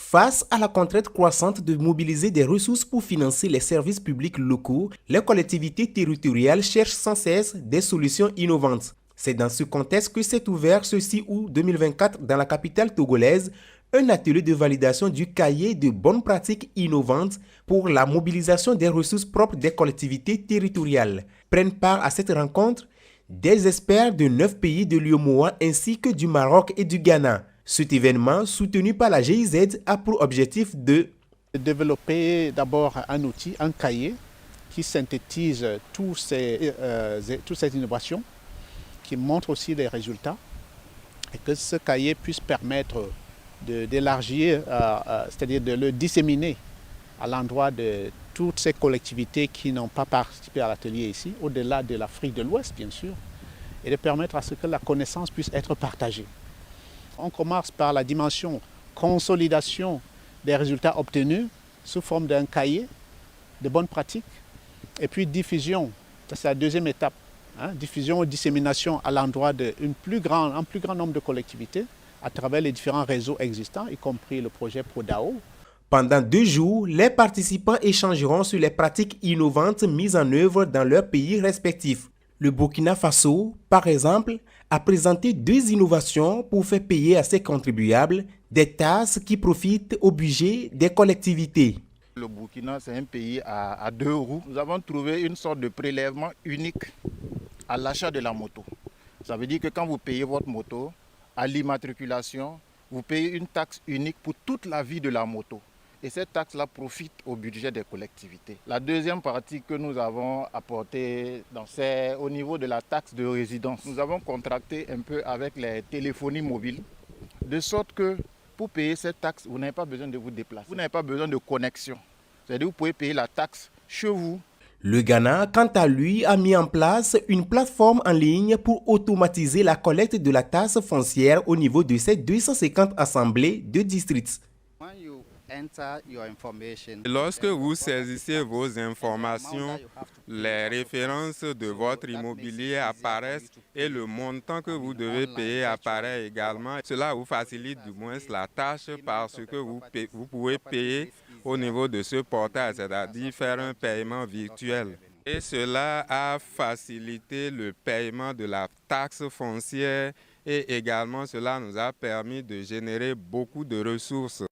Face à la contrainte croissante de mobiliser des ressources pour financer les services publics locaux, les collectivités territoriales cherchent sans cesse des solutions innovantes. C'est dans ce contexte que s'est ouvert ce 6 août 2024 dans la capitale togolaise un atelier de validation du cahier de bonnes pratiques innovantes pour la mobilisation des ressources propres des collectivités territoriales. Prennent part à cette rencontre des experts de 9 pays de l'UEMOA ainsi que du Maroc et du Ghana. Cet événement, soutenu par la GIZ, a pour objectif de développer d'abord un outil, un cahier, qui synthétise toutes ces innovations, qui montre aussi les résultats, et que ce cahier puisse permettre d'élargir, c'est-à-dire de le disséminer à l'endroit de toutes ces collectivités qui n'ont pas participé à l'atelier ici, au-delà de l'Afrique de l'Ouest, bien sûr, et de permettre à ce que la connaissance puisse être partagée. On commence par la dimension consolidation des résultats obtenus sous forme d'un cahier de bonnes pratiques et puis diffusion, c'est la deuxième étape, diffusion ou dissémination à l'endroit d'un plus grand nombre de collectivités à travers les différents réseaux existants, y compris le projet PRODAO. Pendant 2 jours, les participants échangeront sur les pratiques innovantes mises en œuvre dans leurs pays respectifs. Le Burkina Faso, par exemple, a présenté 2 innovations pour faire payer à ses contribuables des taxes qui profitent au budget des collectivités. Le Burkina, c'est un pays à 2 roues. Nous avons trouvé une sorte de prélèvement unique à l'achat de la moto. Ça veut dire que quand vous payez votre moto, à l'immatriculation, vous payez une taxe unique pour toute la vie de la moto. Et cette taxe-là profite au budget des collectivités. La deuxième partie que nous avons apportée, c'est au niveau de la taxe de résidence. Nous avons contracté un peu avec les téléphonies mobiles, de sorte que pour payer cette taxe, vous n'avez pas besoin de vous déplacer. Vous n'avez pas besoin de connexion. C'est-à-dire que vous pouvez payer la taxe chez vous. Le Ghana, quant à lui, a mis en place une plateforme en ligne pour automatiser la collecte de la taxe foncière au niveau de ses 250 assemblées de districts. Lorsque vous saisissez vos informations, les références de votre immobilier apparaissent et le montant que vous devez payer apparaît également. Cela vous facilite du moins la tâche parce que vous pouvez payer au niveau de ce portail, c'est-à-dire faire un paiement virtuel. Et cela a facilité le paiement de la taxe foncière et également cela nous a permis de générer beaucoup de ressources.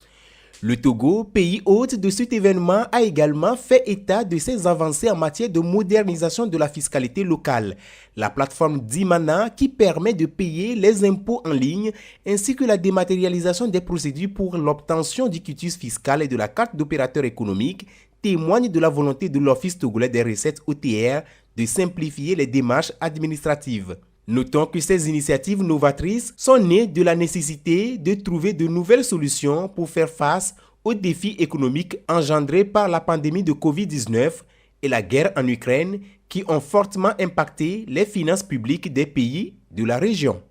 Le Togo, pays hôte de cet événement, a également fait état de ses avancées en matière de modernisation de la fiscalité locale. La plateforme Dimana, qui permet de payer les impôts en ligne, ainsi que la dématérialisation des procédures pour l'obtention du quitus fiscal et de la carte d'opérateur économique, témoigne de la volonté de l'Office togolais des recettes OTR de simplifier les démarches administratives. Notons que ces initiatives novatrices sont nées de la nécessité de trouver de nouvelles solutions pour faire face aux défis économiques engendrés par la pandémie de Covid-19 et la guerre en Ukraine qui ont fortement impacté les finances publiques des pays de la région.